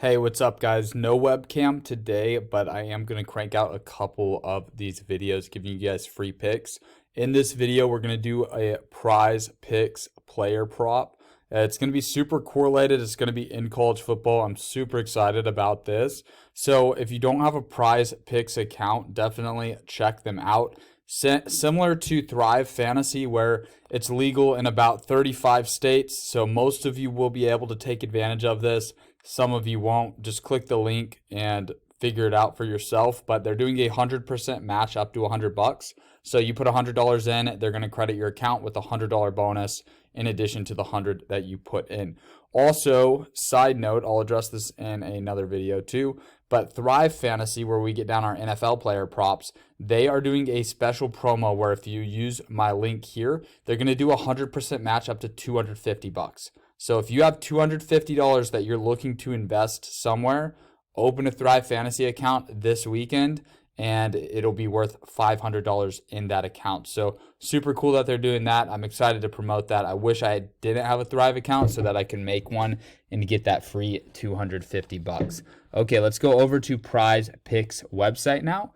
Hey, what's up, guys? No webcam today, but I am going to crank out a couple of these videos giving you guys free picks. In this video, we're going to do a prize picks player prop. It's going to be super correlated. It's going to be in college football. I'm super excited about this. So if you don't have a prize picks account, definitely check them out. Similar to Thrive Fantasy, where it's legal in about 35 states. So most of you will be able to take advantage of this. Some of you won't. Just click the link and figure it out for yourself. But they're doing a 100% match up to $100. So you put $100 in, they're going to credit your account with a $100 bonus in addition to the 100 that you put in. Also, side note, I'll address this in another video too, but Thrive Fantasy, where we get down our NFL player props, they are doing a special promo where if you use my link here, they're going to do a 100% match up to $250. So if you have $250 that you're looking to invest somewhere, open a Thrive Fantasy account this weekend and it'll be worth $500 in that account. So super cool that they're doing that. I'm excited to promote that. I wish I didn't have a Thrive account so that I can make one and get that free $250. Okay, let's go over to Prize Picks website now.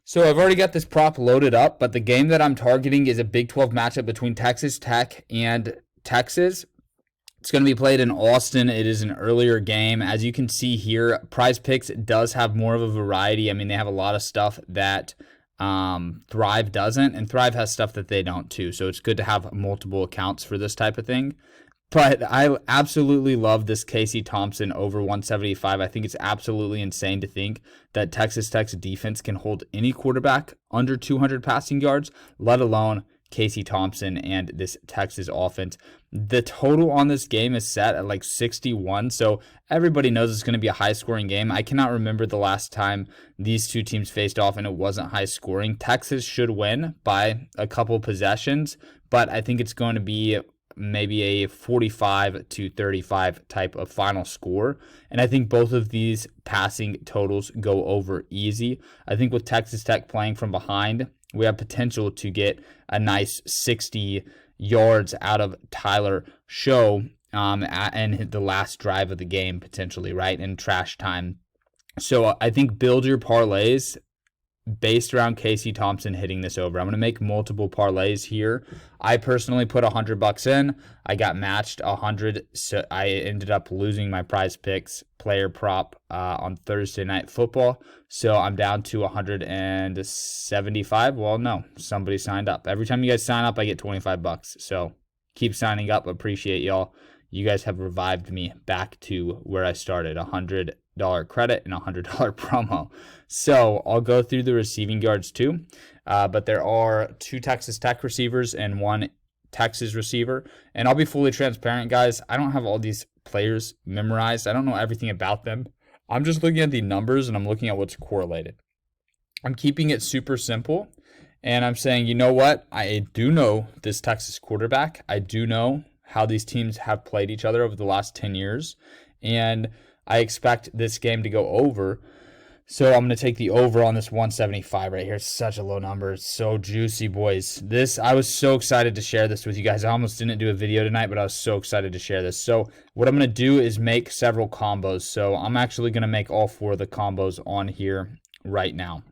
So I've already got this prop loaded up, but the game that I'm targeting is a Big 12 matchup between Texas Tech and Texas. It's going to be played in Austin. It is an earlier game. As you can see here, Prize Picks does have more of a variety. I mean, they have a lot of stuff that Thrive doesn't, and Thrive has stuff that they don't too. So it's good to have multiple accounts for this type of thing. But I absolutely love this Casey Thompson over 175. I think it's absolutely insane to think that Texas Tech's defense can hold any quarterback under 200 passing yards, let alone Casey Thompson and this Texas offense. The total on this game is set at like 61, so everybody knows it's going to be a high-scoring game. I cannot remember the last time these two teams faced off and it wasn't high-scoring. Texas should win by a couple possessions, but I think it's going to be maybe a 45 to 35 type of final score. And I think both of these passing totals go over easy. I think with Texas Tech playing from behind, we have potential to get a nice 60 yards out of Tyler Show and the last drive of the game potentially, right, in trash time. So I think build your parlays based around Casey Thompson hitting this over. I'm going to make multiple parlays here. I personally put $100 in. I got matched 100, so I ended up losing my Prize Picks player prop on Thursday Night Football. So I'm down to 175. Well, no, somebody signed up. Every time you guys sign up, I get $25. So keep signing up. Appreciate y'all. You guys have revived me back to where I started, $100 credit and $100 promo. So I'll go through the receiving yards too. But there are 2 Texas Tech receivers and 1 Texas receiver. And I'll be fully transparent, guys. I don't have all these players memorized. I don't know everything about them. I'm just looking at the numbers and I'm looking at what's correlated. I'm keeping it super simple. And I'm saying, you know what? I do know this Texas quarterback. I do know how these teams have played each other over the last 10 years. And I expect this game to go over. So I'm going to take the over on this 175 right here. It's such a low number. It's so juicy, boys. I was so excited to share this with you guys. I almost didn't do a video tonight, but I was so excited to share this. So what I'm going to do is make several combos. So I'm actually going to make all 4 of the combos on here right now.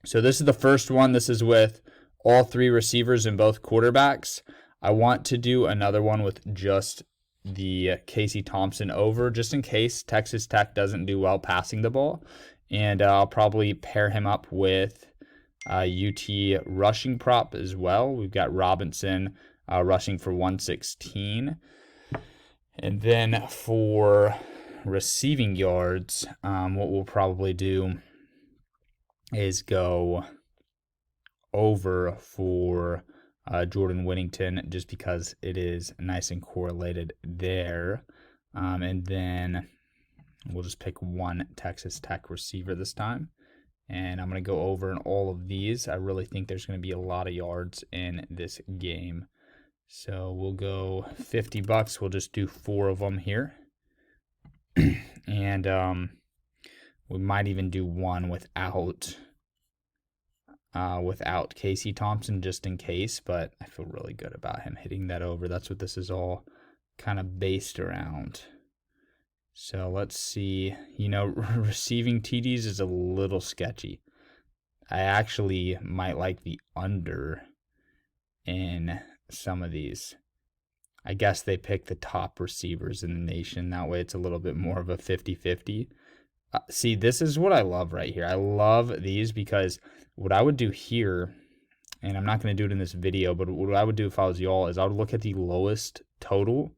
So this is the first one. This is with all 3 receivers and both quarterbacks. I want to do another one with just the Casey Thompson over, just in case Texas Tech doesn't do well passing the ball. And I'll probably pair him up with UT rushing prop as well. We've got Robinson rushing for 116. And then for receiving yards, what we'll probably do is go over for Jordan Whittington, just because it is nice and correlated there. And then we'll just pick 1 Texas Tech receiver this time. And I'm going to go over in all of these. I really think there's going to be a lot of yards in this game. So we'll go $50. We'll just do 4 of them here. And we might even do one without Casey Thompson just in case, but I feel really good about him hitting that over. That's what this is all kind of based around. So let's see. You know, receiving TDs is a little sketchy. I actually might like the under in some of these. I guess they pick the top receivers in the nation. That way it's a little bit more of a 50-50. See, this is what I love right here. I love these because what I would do here, and I'm not going to do it in this video, but what I would do if I was y'all is I would look at the lowest total,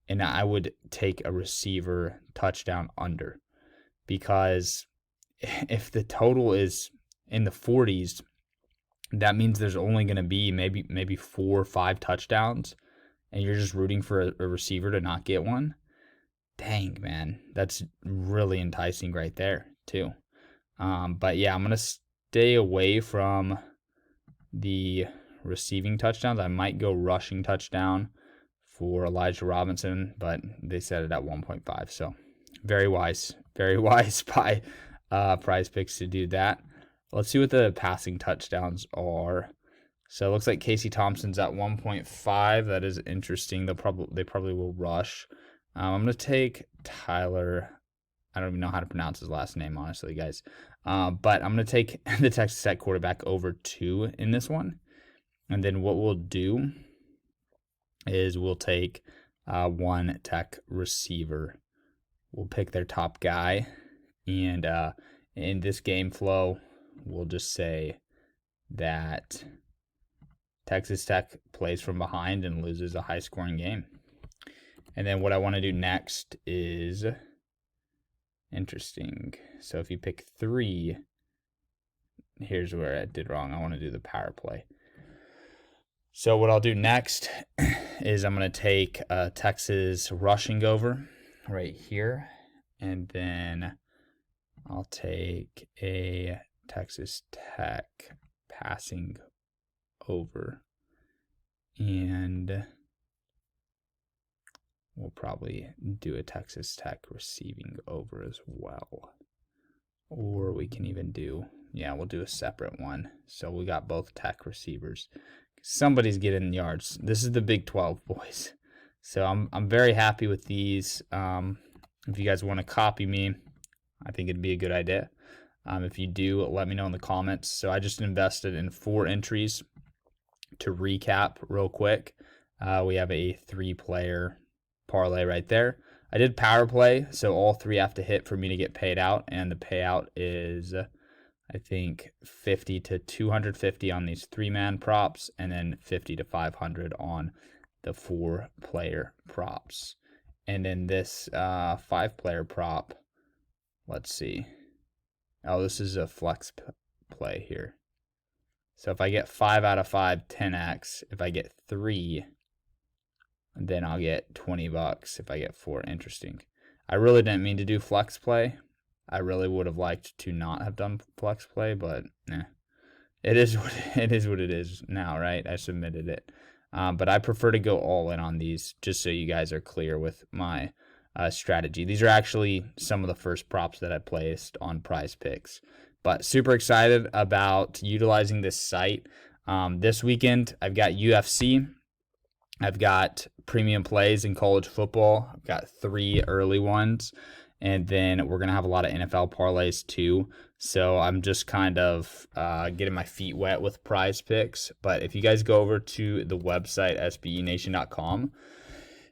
and I would take a receiver touchdown under. Because if the total is in the 40s, that means there's only going to be maybe 4 or 5 touchdowns, and you're just rooting for a receiver to not get one. Dang, man, that's really enticing right there too. But yeah, I'm gonna stay away from the receiving touchdowns. I might go rushing touchdown for Elijah Robinson, but they set it at 1.5. So very wise by Prize Picks to do that. Let's see what the passing touchdowns are. So it looks like Casey Thompson's at 1.5. That is interesting. They probably will rush. I'm going to take Tyler. I don't even know how to pronounce his last name, honestly, guys. But I'm going to take the Texas Tech quarterback over 2 in this one. And then what we'll do is we'll take 1 Tech receiver. We'll pick their top guy. And in this game flow, we'll just say that Texas Tech plays from behind and loses a high-scoring game. And then what I want to do next is interesting. So if you pick 3, here's where I did wrong. I want to do the power play. So what I'll do next is I'm going to take Texas rushing over right here. And then I'll take a Texas Tech passing over. And we'll probably do a Texas Tech receiving over as well. Or we can even do, we'll do a separate one. So we got both Tech receivers. Somebody's getting yards. This is the Big 12, boys. So I'm very happy with these. If you guys want to copy me, I think it'd be a good idea. If you do, let me know in the comments. So I just invested in 4 entries. To recap real quick, we have a 3-player parlay right there. I did power play, so all 3 have to hit for me to get paid out, and the payout is I think 50 to 250 on these 3-man props, and then 50 to 500 on the 4-player props. And then this 5-player prop, let's see. Oh, this is a flex play here. So if I get 5 out of 5, 10x. If I get 3, then I'll get $20 if I get 4. Interesting. I really didn't mean to do flex play. I really would have liked to not have done flex play, but it is what it is now, right? I submitted it. But I prefer to go all in on these, just so you guys are clear with my strategy. These are actually some of the first props that I placed on Prize Picks. But super excited about utilizing this site. This weekend, I've got UFC. I've got premium plays in college football. I've got 3 early ones. And then we're going to have a lot of NFL parlays too. So I'm just kind of getting my feet wet with Prize Picks. But if you guys go over to the website, sbenation.com,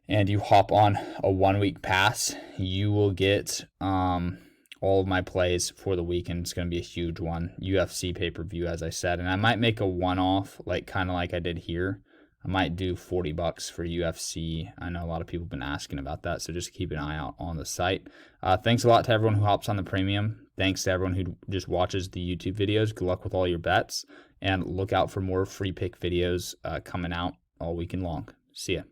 and you hop on a 1-week pass, you will get all of my plays for the weekend. It's going to be a huge one. UFC pay-per-view, as I said. And I might make a one-off, kind of like I did here. I might do $40 for UFC. I know a lot of people have been asking about that, so just keep an eye out on the site. Thanks a lot to everyone who hops on the premium. Thanks to everyone who just watches the YouTube videos. Good luck with all your bets. And look out for more free pick videos coming out all weekend long. See ya.